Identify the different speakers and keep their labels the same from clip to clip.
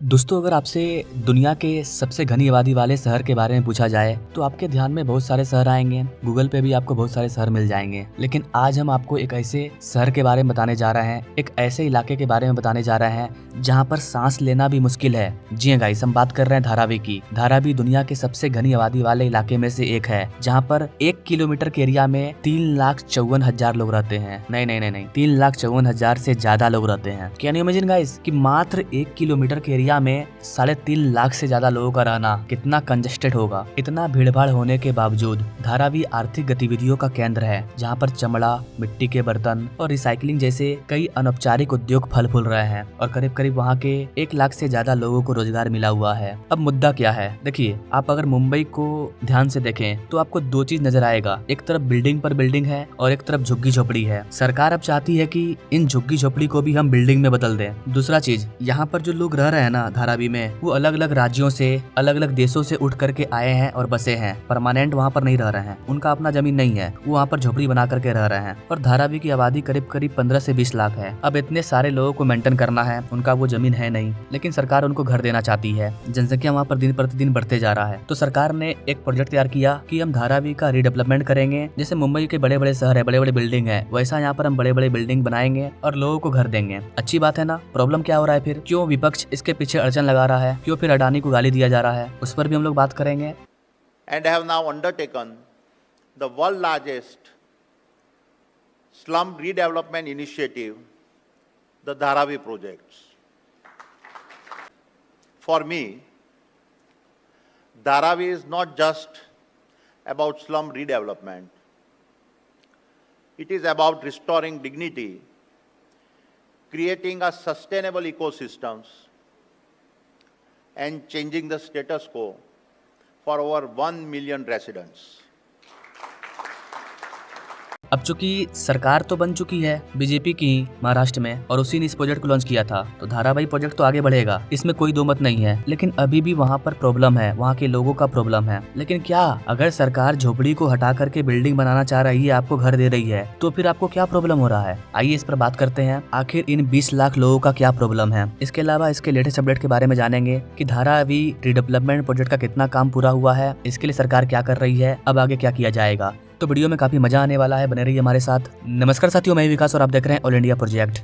Speaker 1: दोस्तों, अगर आपसे दुनिया के सबसे घनी आबादी वाले शहर के बारे में पूछा जाए तो आपके ध्यान में बहुत सारे शहर आएंगे। गूगल पे भी आपको बहुत सारे शहर मिल जाएंगे। लेकिन आज हम आपको एक ऐसे शहर के बारे में बताने जा रहे हैं, एक ऐसे इलाके के बारे में बताने जा रहे हैं जहां पर सांस लेना भी मुश्किल है। जी हाँ गाइस, हम बात कर रहे हैं धारावी की। धारावी दुनिया के सबसे घनी आबादी वाले इलाके में से एक है, जहाँ पर 1 किलोमीटर के एरिया में 3,54,000 लोग रहते हैं। नहीं, 3,54,000 से ज्यादा लोग रहते हैं। कैन यू इमेजिन गाइस कि मात्र 1 किलोमीटर के एरिया में 3.5 लाख से ज्यादा लोगों का रहना कितना कंजेस्टेड होगा। इतना भीड़भाड़ होने के बावजूद धारावी आर्थिक गतिविधियों का केंद्र है, जहां पर चमड़ा, मिट्टी के बर्तन और रिसाइकलिंग जैसे कई अनौपचारिक उद्योग फल फूल रहे हैं और करीब करीब वहां के 1 लाख से ज्यादा लोगों को रोजगार मिला हुआ है। अब मुद्दा क्या है? देखिए, आप अगर मुंबई को ध्यान से देखें तो आपको दो चीज नजर आएगा। एक तरफ बिल्डिंग पर बिल्डिंग है और एक तरफ झुग्गी झोपड़ी है। सरकार अब चाहती है कि इन झुग्गी झोपड़ी को भी हम बिल्डिंग में बदल दें। दूसरा चीज, यहाँ पर जो लोग रह रहे हैं ना धारावी में, वो अलग अलग राज्यों से, अलग अलग देशों से उठ करके आए हैं और बसे हैं। परमानेंट वहाँ पर नहीं रह रहे हैं, उनका अपना जमीन नहीं है, वो वहाँ पर झोपड़ी बना करके रह रहे हैं। और धारावी की आबादी करीब करीब 15 से 20 लाख है। अब इतने सारे लोगों को मेंटेन करना है, उनका वो जमीन है नहीं, लेकिन सरकार उनको घर देना चाहती है। जनसंख्या वहाँ पर दिन प्रतिदिन बढ़ते जा रहा है। तो सरकार ने एक प्रोजेक्ट तैयार किया कि हम धारावी का रीडेवलपमेंट करेंगे। जैसे मुंबई के बड़े बड़े शहर है, बड़े बड़े बिल्डिंग है, वैसा यहाँ पर हम बड़े बड़े बिल्डिंग बनाएंगे और लोगों को घर देंगे। अच्छी बात है ना? प्रॉब्लम क्या हो रहा है फिर? क्यों विपक्ष इसके पीछे अड़चन लगा रहा है? क्यों फिर अडानी को गाली दिया जा रहा है? उस पर भी हम लोग बात करेंगे।
Speaker 2: And have now undertaken the world largest slum redevelopment initiative, the Dharavi projects. For me, Dharavi is not just about slum redevelopment. It is about restoring dignity, creating a sustainable ecosystems, and changing the status quo for over 1 million residents.
Speaker 1: अब चूंकि सरकार तो बन चुकी है BJP की महाराष्ट्र में और उसी ने इस प्रोजेक्ट को लॉन्च किया था, तो धारावी प्रोजेक्ट तो आगे बढ़ेगा, इसमें कोई दो मत नहीं है। लेकिन अभी भी वहाँ पर प्रॉब्लम है, वहाँ के लोगों का प्रॉब्लम है। लेकिन क्या अगर सरकार झोपड़ी को हटा करके बिल्डिंग बनाना चाह रही है, आपको घर दे रही है, तो फिर आपको क्या प्रॉब्लम हो रहा है? आइए इस पर बात करते हैं। आखिर इन 20 लाख लोगों का क्या प्रॉब्लम है? इसके अलावा इसके लेटेस्ट अपडेट के बारे में जानेंगे कि धारावी रीडेवलपमेंट प्रोजेक्ट का कितना काम पूरा हुआ है, इसके लिए सरकार क्या कर रही है, अब आगे क्या किया जाएगा। तो वीडियो में काफी मजा आने वाला है, बने रहिए हमारे साथ। नमस्कार साथियों, मैं विकास और आप देख रहे हैं ऑल इंडिया प्रोजेक्ट।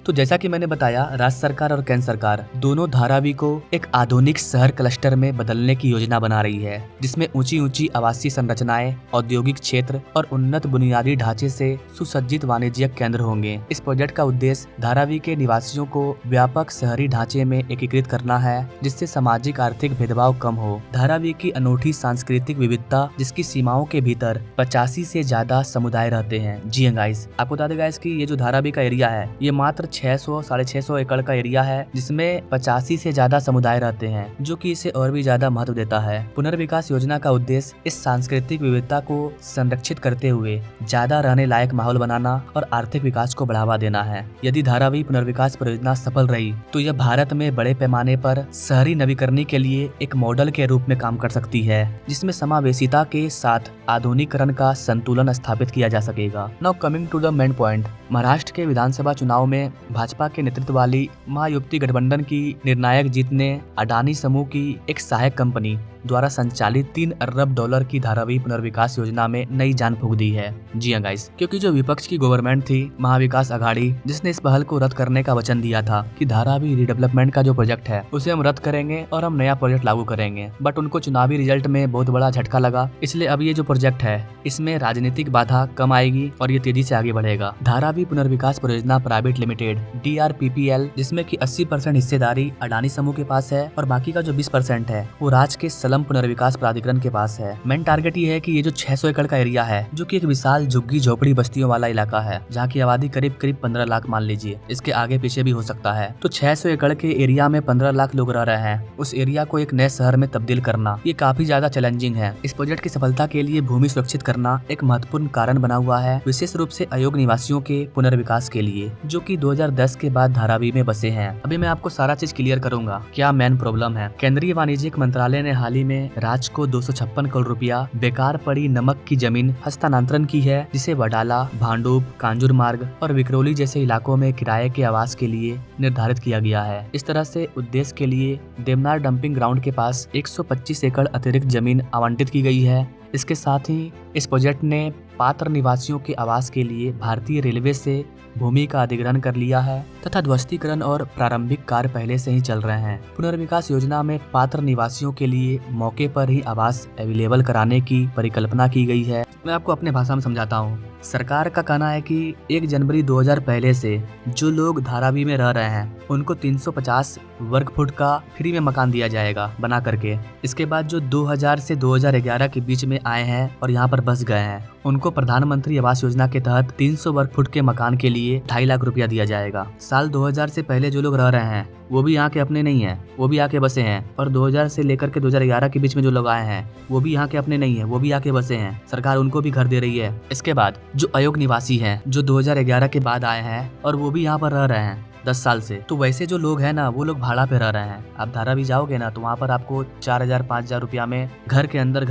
Speaker 1: तो जैसा कि मैंने बताया, राज्य सरकार और केंद्र सरकार दोनों धारावी को एक आधुनिक शहर क्लस्टर में बदलने की योजना बना रही है, जिसमें ऊंची ऊंची आवासीय संरचनाएं, औद्योगिक क्षेत्र और उन्नत बुनियादी ढांचे से सुसज्जित वाणिज्यिक केंद्र होंगे। इस प्रोजेक्ट का उद्देश्य धारावी के निवासियों को व्यापक शहरी ढांचे में एकीकृत करना है, जिससे सामाजिक आर्थिक भेदभाव कम हो। धारावी की अनूठी सांस्कृतिक विविधता, जिसकी सीमाओं के भीतर 85 से ज्यादा समुदाय रहते हैं। जी गाइस, आपको बता दें गाइस कि ये जो धारावी का एरिया है, ये मात्र 600-650 एकड़ का एरिया है, जिसमें 85 से ज्यादा समुदाय रहते हैं, जो कि इसे और भी ज्यादा महत्व देता है। पुनर्विकास योजना का उद्देश्य इस सांस्कृतिक विविधता को संरक्षित करते हुए ज्यादा रहने लायक माहौल बनाना और आर्थिक विकास को बढ़ावा देना है। यदि धारावी पुनर्विकास परियोजना सफल रही तो यह भारत में बड़े पैमाने पर शहरी नवीकरण के लिए एक मॉडल के रूप में काम कर सकती है, जिसमें समावेशिता के साथ आधुनिकीकरण का संतुलन स्थापित किया जा सकेगा। Now coming to the main point, Maharashtra के विधानसभा चुनाव में भाजपा के नेतृत्व वाली महायुति गठबंधन की निर्णायक जीत ने अडानी समूह की एक सहायक कंपनी द्वारा संचालित 3 अरब डॉलर की धारावी पुनर्विकास योजना में नई जान फूंक दी है। जी हाँ गाइस, क्योंकि जो विपक्ष की गवर्नमेंट थी महाविकास अघाड़ी, जिसने इस पहल को रद्द करने का वचन दिया था कि धारावी रीडेवलपमेंट का जो प्रोजेक्ट है उसे हम रद्द करेंगे और हम नया प्रोजेक्ट लागू करेंगे, बट उनको चुनावी रिजल्ट में बहुत बड़ा झटका लगा। इसलिए अब ये जो प्रोजेक्ट है, इसमें राजनीतिक बाधा कम आएगी और ये तेजी से आगे बढ़ेगा। धारावी पुनर्विकास परियोजना प्राइवेट लिमिटेड DRPPL, जिसमें की 80% हिस्सेदारी अडानी समूह के पास है और बाकी का जो 20% है वो राज्य के सलम पुनर्विकास प्राधिकरण के पास है। मेन टारगेट ये है कि ये जो 600 एकड़ का एरिया है, जो कि एक विशाल झुग्गी झोपड़ी बस्तियों वाला इलाका है, जहाँ की आबादी करीब करीब 15 लाख मान लीजिए, इसके आगे पीछे भी हो सकता है। तो 600 एकड़ के एरिया में 15 लाख लोग रह रहे हैं, उस एरिया को एक नए शहर में तब्दील करना ये काफी ज्यादा चैलेंजिंग है। इस प्रोजेक्ट की सफलता के लिए भूमि सुरक्षित करना एक महत्वपूर्ण कारण बना हुआ है, विशेष रूप से अयोग्य निवासियों के पुनर्विकास के लिए, जो कि 2010 के बाद धारावी में बसे हैं। अभी मैं आपको सारा चीज क्लियर करूंगा क्या मेन प्रॉब्लम है। केंद्रीय वाणिज्यिक मंत्रालय ने हाल ही में राज्य को 256 करोड़ रुपया बेकार पड़ी नमक की जमीन हस्तांतरण की है, जिसे वडाला, भांडुप, कांजूर मार्ग और विक्रोली जैसे इलाकों में किराए के आवास के लिए निर्धारित किया गया है। इस तरह से उद्देश्य के लिए देवनार डंपिंग ग्राउंड के पास 125 एकड़ अतिरिक्त जमीन आवंटित की गई है। इसके साथ ही इस प्रोजेक्ट ने पात्र निवासियों के आवास के लिए भारतीय रेलवे से भूमि का अधिग्रहण कर लिया है तथा ध्वस्तीकरण और प्रारंभिक कार्य पहले से ही चल रहे हैं। पुनर्विकास योजना में पात्र निवासियों के लिए मौके पर ही आवास अवेलेबल कराने की परिकल्पना की गई है। मैं आपको अपने भाषा में समझाता हूँ। सरकार का कहना है कि 1 जनवरी 2000 पहले से जो लोग धारावी में रह रहे हैं उनको 350 वर्ग फुट का फ्री में मकान दिया जाएगा बना करके। इसके बाद जो 2000 से 2011 के बीच में आए हैं और यहाँ पर बस गए हैं उनको प्रधानमंत्री आवास योजना के तहत 300 वर्ग फुट के मकान के लिए 2.5 लाख रुपया दिया जाएगा। साल 2000 से पहले जो लोग रह रहे हैं वो भी यहाँ के अपने नहीं है, वो भी आके बसे हैं। और 2000 से लेकर के 2011 के बीच में जो लोग आए हैं वो भी यहाँ के अपने नहीं है, वो भी आके बसे हैं। सरकार उनको भी घर दे रही है। इसके बाद जो अयोग्य निवासी हैं जो 2011 के बाद आए हैं और वो भी यहाँ पर रह रहे हैं 10 साल से, तो वैसे जो लोग हैं ना वो लोग भाड़ा पे रह रहे हैं। आप धारावी जाओगे ना तो वहाँ पर आपको 4000-5000 रुपया में घर के अंदर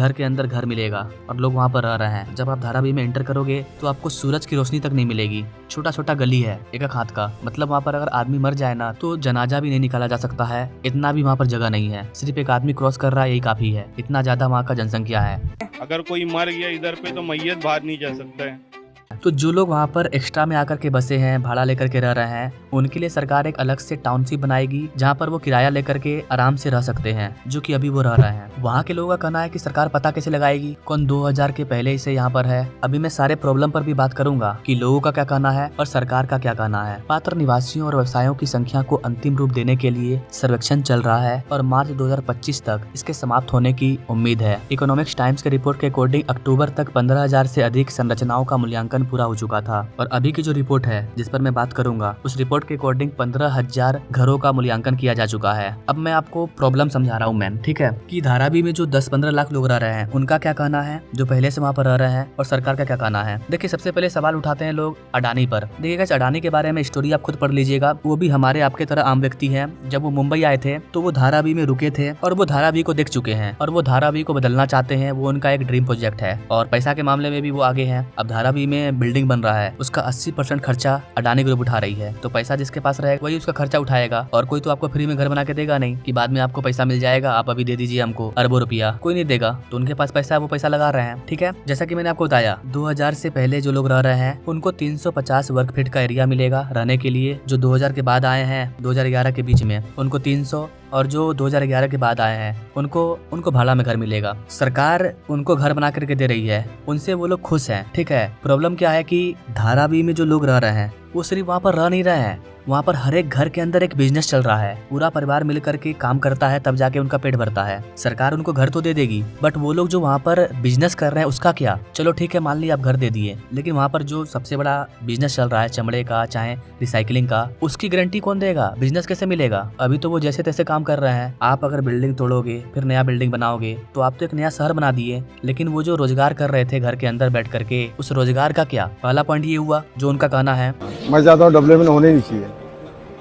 Speaker 1: घर मिलेगा और लोग वहाँ पर रह रहे हैं। जब आप धारावी में एंटर करोगे तो आपको सूरज की रोशनी तक नहीं मिलेगी। छोटा छोटा गली है एक हाथ का, मतलब वहाँ पर अगर आदमी मर जाए ना तो जनाजा भी नहीं निकाला जा सकता है। इतना भी वहाँ पर जगह नहीं है, सिर्फ एक आदमी क्रॉस कर रहा है यही काफी है। इतना ज्यादा वहाँ का जनसंख्या है।
Speaker 3: अगर कोई मर गया इधर पे तो मैयत बाहर नहीं जा सकता है।
Speaker 1: तो जो लोग वहाँ पर एक्स्ट्रा में आकर के बसे हैं, भाड़ा लेकर के रह रहे हैं, उनके लिए सरकार एक अलग से टाउनशिप बनाएगी जहाँ पर वो किराया लेकर के आराम से रह सकते हैं, जो कि अभी वो रह रहे हैं। वहाँ के लोगों का कहना है कि सरकार पता कैसे लगाएगी कौन 2000 के पहले से यहाँ पर है। अभी मैं सारे प्रॉब्लम पर भी बात करूंगा कि लोगों का क्या कहना है और सरकार का क्या कहना है। पात्र निवासियों और व्यवसायों की संख्या को अंतिम रूप देने के लिए सर्वेक्षण चल रहा है और मार्च 2025 तक इसके समाप्त होने की उम्मीद है। इकोनॉमिक्स टाइम्स के रिपोर्ट के अकॉर्डिंग अक्टूबर तक 15,000 से अधिक संरचनाओं का मूल्यांकन पूरा हो चुका था और अभी की जो रिपोर्ट है जिस पर मैं बात करूंगा उस रिपोर्ट के अकॉर्डिंग 15,000 घरों का मूल्यांकन किया जा चुका है। अब मैं आपको प्रॉब्लम समझा रहा हूँ मैम, ठीक है, कि धारावी में जो 10-15 लाख लोग रह रहे हैं उनका क्या कहना है, जो पहले से वहाँ पर रह रहे हैं, और सरकार का क्या कहना है। देखिए सबसे पहले सवाल उठाते हैं लोग अडानी पर। देखिएगा अडानी के बारे में स्टोरी आप खुद पढ़ लीजिएगा। वो भी हमारे आपके तरह आम व्यक्ति है। जब वो मुंबई आए थे तो वो धारावी में रुके थे और वो धारावी को देख चुके हैं और वो धारावी को बदलना चाहते हैं। वो उनका एक ड्रीम प्रोजेक्ट है और पैसा के मामले में भी वो आगे हैं। अब धारावी में बिल्डिंग बन रहा है, उसका 80% खर्चा अडानी ग्रुप उठा रही है। तो पैसा जिसके पास रहेगा वही उसका खर्चा उठाएगा और कोई तो आपको फ्री में घर बना के देगा नहीं कि बाद में आपको पैसा मिल जाएगा, आप अभी दे दीजिए हमको अरबों रुपया, कोई नहीं देगा। तो उनके पास पैसा है, वो पैसा लगा रहे हैं, ठीक है। जैसा कि मैंने आपको बताया 2000 से पहले जो लोग रह रहे हैं उनको 350 वर्ग फीट का एरिया मिलेगा रहने के लिए। जो 2000 के बाद आए हैं 2011 के बीच में उनको 300, और जो 2011 के बाद आए हैं उनको भाड़ा में घर मिलेगा। सरकार उनको घर बना करके दे रही है, उनसे वो लोग खुश हैं, ठीक है। प्रॉब्लम क्या है कि धारावी में जो लोग रह रहे हैं वो सिर्फ वहाँ पर रह नहीं रहे हैं, वहाँ पर हर एक घर के अंदर एक बिजनेस चल रहा है। पूरा परिवार मिलकर के काम करता है तब जाके उनका पेट भरता है। सरकार उनको घर तो दे देगी बट वो लोग जो वहाँ पर बिजनेस कर रहे हैं उसका क्या। चलो ठीक है, मान लिया आप घर दे दिए, लेकिन वहाँ पर जो सबसे बड़ा बिजनेस चल रहा है चमड़े का चाहे रिसाइकलिंग का, उसकी गारंटी कौन देगा, बिजनेस कैसे मिलेगा। अभी तो वो जैसे तैसे काम कर रहे हैं। आप अगर बिल्डिंग तोड़ोगे फिर नया बिल्डिंग बनाओगे तो आप तो एक नया शहर बना दिए, लेकिन वो जो रोजगार कर रहे थे घर के अंदर बैठ करके उस रोजगार का क्या। पहला पॉइंट ये हुआ जो उनका कहना है।
Speaker 4: मैं चाहता हूँ डेवलपमेंट होने नहीं चाहिए,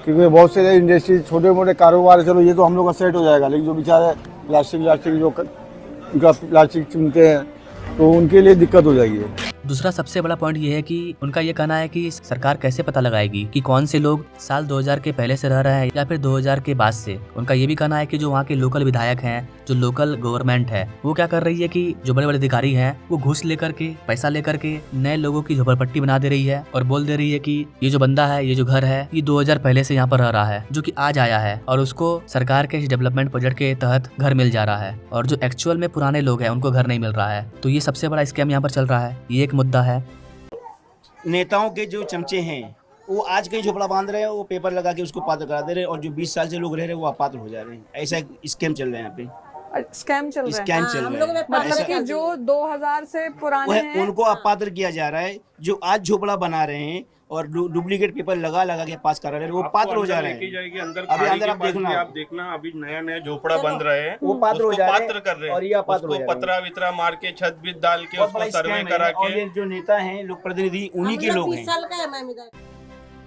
Speaker 4: क्योंकि बहुत से इंडस्ट्री छोटे मोटे कारोबार चलो ये तो हम लोग का सेट हो जाएगा, लेकिन जो बेचारे प्लास्टिक जो उनका प्लास्टिक चुनते हैं तो उनके लिए दिक्कत हो जाएगी।
Speaker 1: दूसरा सबसे बड़ा पॉइंट ये है कि उनका ये कहना है कि सरकार कैसे पता लगाएगी कि कौन से लोग साल 2000 के पहले से रह रहे हैं या फिर 2000 के बाद से। उनका ये भी कहना है कि जो वहाँ के लोकल विधायक हैं, जो लोकल गवर्नमेंट है, वो क्या कर रही है कि जो बड़े बड़े अधिकारी हैं वो घूस लेकर के पैसा लेकर के नए लोगों की झोपड़पट्टी बना दे रही है और बोल दे रही है कि ये जो बंदा है, ये जो घर है, ये 2000 पहले से यहाँ पर रह रहा है, जो कि आज आया है और उसको सरकार के डेवलपमेंट प्रोजेक्ट के तहत घर मिल जा रहा है, और जो एक्चुअल में पुराने लोग हैं उनको घर नहीं मिल रहा है। तो ये सबसे बड़ा स्कैम यहाँ पर चल रहा है, ये एक मुद्दा है।
Speaker 5: नेताओं के जो चमचे हैं वो आज कहीं झोपड़ा बांध रहे हैं, वो पेपर लगा के उसको पात्र करा दे रहे हैं, और जो 20 साल से लोग रह रहे हैं वो अपात्र हो जा रहे हैं। ऐसा स्कैम चल रहा है यहाँ पे,
Speaker 6: स्कैम चल रहा है।
Speaker 5: स्कैम चल रहा है।
Speaker 6: मतलब कि जो 2000 से पुराने हैं
Speaker 5: उनको अपात्र किया जा रहा है, जो आज झोपड़ा बना रहे हैं और डुप्लीकेट पेपर लगा के पास करा रहे हैं, वो पात्र हो जा रहे हैं।
Speaker 3: अभी अंदर आप देखना अभी नया झोपड़ा बन रहे हैं,
Speaker 5: वो पात्र हो जा रहे हैं,
Speaker 3: पात्र कर रहे हैं,
Speaker 5: और ये अपात्र हो जा रहे हैं।
Speaker 3: पतरा वितरा मार के छत भी डाल के उसको सर्वे करा
Speaker 5: और
Speaker 3: के।
Speaker 5: ये जो नेता हैं, लोक प्रतिनिधि, उन्हीं के लोग हैं।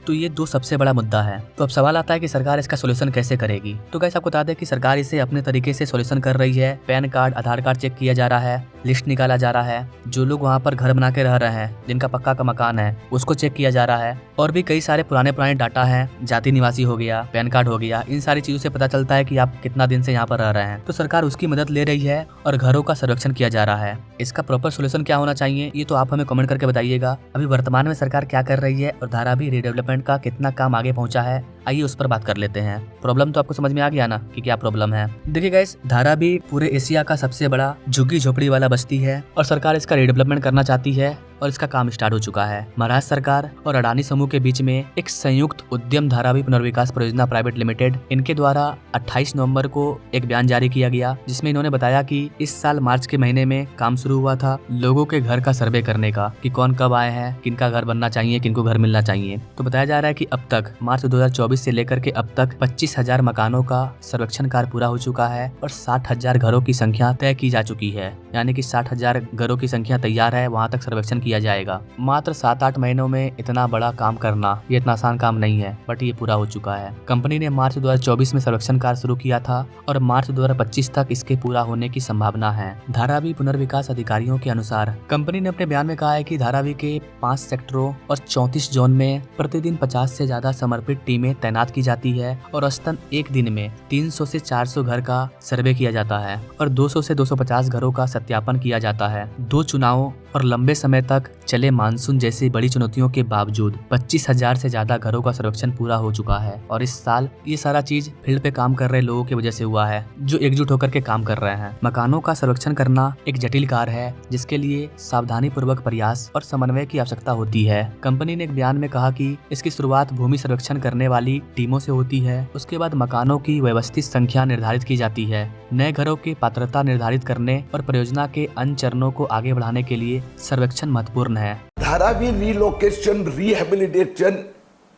Speaker 1: तो ये दो सबसे बड़ा मुद्दा है। तो अब सवाल आता है कि सरकार इसका सोल्यूशन कैसे करेगी। तो गाइस आपको बता दें कि सरकार इसे अपने तरीके से सोल्यूशन कर रही है। पैन कार्ड, आधार कार्ड चेक किया जा रहा है, लिस्ट निकाला जा रहा है, जो लोग वहाँ पर घर बना के रह रहे हैं, जिनका पक्का का मकान है, उसको चेक किया जा रहा है, और भी कई सारे पुराने डाटा हैं, जाति निवासी हो गया, पैन कार्ड हो गया, इन सारी चीजों से पता चलता है कि आप कितना दिन से यहाँ पर रह रहे हैं। तो सरकार उसकी मदद ले रही है और घरों का सर्वेक्षण किया जा रहा है। इसका प्रॉपर सोल्यूशन क्या होना चाहिए ये तो आप हमें कमेंट करके बताइएगा। अभी वर्तमान में सरकार क्या कर रही है और धारावी रीडेवलपमेंट का कितना काम आगे पहुंचा है, आइए उस पर बात कर लेते हैं। प्रॉब्लम तो आपको समझ में आ गया ना कि क्या प्रॉब्लम है। देखिए गाइस, धारावी पूरे एशिया का सबसे बड़ा झुग्गी झोपड़ी वाला बस्ती है और सरकार इसका रीडेवलपमेंट करना चाहती है और इसका काम स्टार्ट हो चुका है। महाराष्ट्र सरकार और अडानी समूह के बीच में एक संयुक्त उद्यम धारावी पुनर्विकास परियोजना प्राइवेट लिमिटेड, इनके द्वारा 28 नवंबर को एक बयान जारी किया गया, जिसमें इन्होंने बताया कि इस साल मार्च के महीने में काम शुरू हुआ था लोगों के घर का सर्वे करने का, कि कौन कब आए हैं, किनका घर बनना चाहिए, किनको घर मिलना चाहिए। तो बताया जा रहा है कि अब तक मार्च 2024 से लेकर के अब तक 25,000 मकानों का सर्वेक्षण कार्य पूरा हो चुका है और 60,000 घरों की संख्या तय की जा चुकी है। यानी कि 60,000 घरों की संख्या तैयार है, वहाँ तक सर्वेक्षण किया जाएगा। मात्र 7-8 महीनों में इतना बड़ा काम करना ये इतना आसान काम नहीं है, बट ये पूरा हो चुका है। कंपनी ने मार्च 2024 में सर्वेक्षण कार्य शुरू किया था और मार्च 2025 तक इसके पूरा होने की संभावना है। धारावी पुनर्विकास अधिकारियों के अनुसार कंपनी ने अपने बयान में कहा है कि धारावी के 5 सेक्टरों और 34 जोन में प्रतिदिन 50 से ज्यादा समर्पित टीमें तैनात की जाती है और औसतन एक दिन में 300 से 400 घर का सर्वे किया जाता है और 200 से 250 घरों का सत्यापन किया जाता है। 2 चुनावों और लंबे समय तक चले मानसून जैसी बड़ी चुनौतियों के बावजूद 25,000 से ज्यादा घरों का सर्वेक्षण पूरा हो चुका है और इस साल ये सारा चीज फील्ड पे काम कर रहे लोगों की वजह से हुआ है, जो एकजुट होकर के काम कर रहे हैं। मकानों का सर्वेक्षण करना एक जटिल कार्य है, जिसके लिए सावधानी पूर्वक प्रयास और समन्वय की आवश्यकता होती है। कंपनी ने एक बयान में कहा कि इसकी शुरुआत भूमि सर्वेक्षण करने वाली टीमों से होती है, उसके बाद मकानों की व्यवस्थित संख्या निर्धारित की जाती है, नए घरों की पात्रता निर्धारित करने और परियोजना के अन्य चरणों को आगे बढ़ाने के लिए सर्वेक्षण महत्वपूर्ण है।
Speaker 7: Dharavi relocation, rehabilitation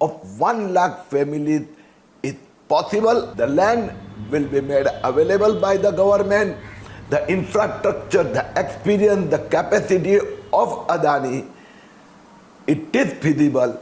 Speaker 7: of 1 lakh families is possible. The land will be made available by the government. The infrastructure, the experience, the capacity of Adani, it is feasible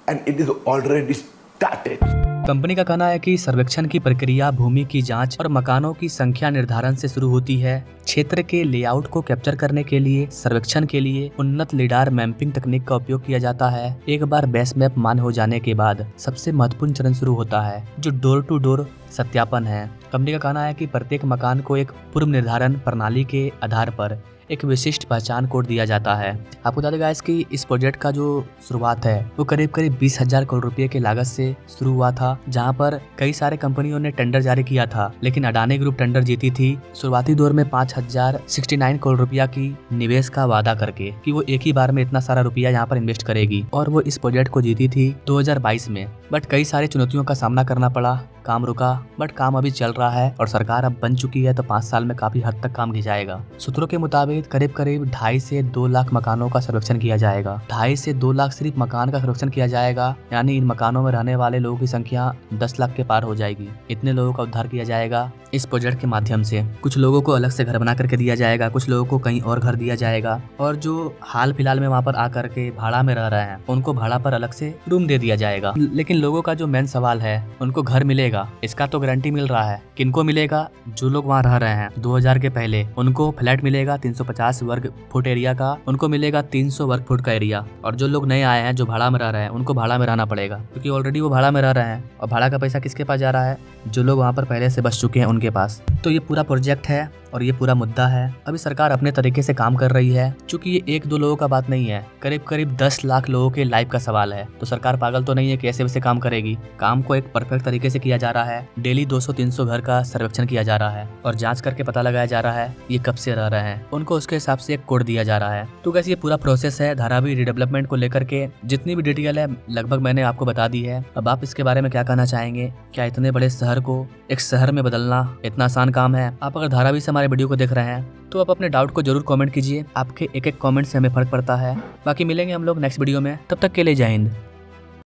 Speaker 7: and it is already started.
Speaker 1: Company का कहना है कि सर्वेक्षण की प्रक्रिया भूमि की जांच और मकानों की संख्या निर्धारण से शुरू होती है। क्षेत्र के लेआउट को कैप्चर करने के लिए सर्वेक्षण के लिए उन्नत लिडार मैपिंग तकनीक का उपयोग किया जाता है। एक बार बेस मैप मान हो जाने के बाद सबसे महत्वपूर्ण चरण शुरू होता है, जो डोर टू डोर सत्यापन है। कंपनी का कहना है कि प्रत्येक मकान को एक पूर्व निर्धारण प्रणाली के आधार पर एक विशिष्ट पहचान कोड दिया जाता है। आपको बता दें गाइस कि इस प्रोजेक्ट का जो शुरुआत है वो करीब 20,000 करोड़ रुपए की लागत से शुरू हुआ था, जहां पर कई सारे कंपनियों ने टेंडर जारी किया था, लेकिन अडानी ग्रुप टेंडर जीती थी शुरुआती दौर में 5,069 करोड़ रुपया की निवेश का वादा करके कि वो एक ही बार में इतना सारा रुपया यहाँ पर इन्वेस्ट करेगी, और वो इस प्रोजेक्ट को जीती थी 2022 में। बट कई सारी चुनौतियों का सामना करना पड़ा, काम रुका, बट काम अभी चल रहा है और सरकार अब बन चुकी है, तो 5 साल में काफी हद तक काम खिंचाएगा। सूत्रों के मुताबिक करीब 2.5 से 2 लाख मकानों का सर्वेक्षण किया जाएगा। 2.5 से 2 लाख सिर्फ मकान का सर्वेक्षण किया जाएगा, यानी इन मकानों में रहने वाले लोगों की संख्या 10 लाख के पार हो जाएगी। इतने लोगों का उद्धार किया जाएगा इस प्रोजेक्ट के माध्यम से। कुछ लोगों को अलग से घर बना करके दिया जाएगा, कुछ लोगों को कहीं और घर दिया जाएगा, और जो हाल फिलहाल में वहाँ पर आकर के भाड़ा में रह रहे हैं उनको भाड़ा पर अलग से रूम दे दिया जाएगा। लेकिन लोगों का जो मेन सवाल है, उनको घर मिलेगा, इसका तो गारंटी मिल रहा है। किनको मिलेगा? जो लोग वहाँ रह रहे हैं 2000 के पहले, उनको फ्लैट मिलेगा 350 वर्ग फुट एरिया का, उनको मिलेगा 300 वर्ग फुट का एरिया। और जो लोग नए आए हैं, जो भाड़ा में रह रहे हैं, उनको भाड़ा में रहना पड़ेगा, क्योंकि ऑलरेडी वो भाड़ा में रह रहे हैं। और भाड़ा का पैसा किसके पास जा रहा है? जो लोग वहाँ पर पहले से बस चुके हैं उनके पास। तो ये पूरा प्रोजेक्ट है और ये पूरा मुद्दा है। अभी सरकार अपने तरीके से काम कर रही है, क्योंकि ये 1-2 लोगों का बात नहीं है, करीब 10 लाख लोगों के लाइफ का सवाल है। तो सरकार पागल तो नहीं है कि ऐसे वैसे काम करेगी। काम को एक परफेक्ट तरीके से किया जा रहा है। डेली 200-300 घर का सर्वेक्षण किया जा रहा है और जांच करके पता लगाया जा रहा है ये कब से रह रहे हैं, उनको उसके हिसाब से एक कोड दिया जा रहा है। तो कैसे ये पूरा प्रोसेस है धारावी रीडेवलपमेंट को लेकर के, जितनी भी डिटेल है लगभग मैंने आपको बता दी है। अब आप इसके बारे में क्या कहना चाहेंगे? क्या इतने बड़े शहर को एक शहर में बदलना इतना आसान काम है? आप अगर धारावी से हमारे वीडियो को देख रहे हैं तो आप अपने डाउट को जरूर कमेंट कीजिए। आपके एक कमेंट से हमें फर्क पड़ता है। बाकी मिलेंगे हम लोग नेक्स्ट वीडियो में, तब तक के लिए जय हिंद।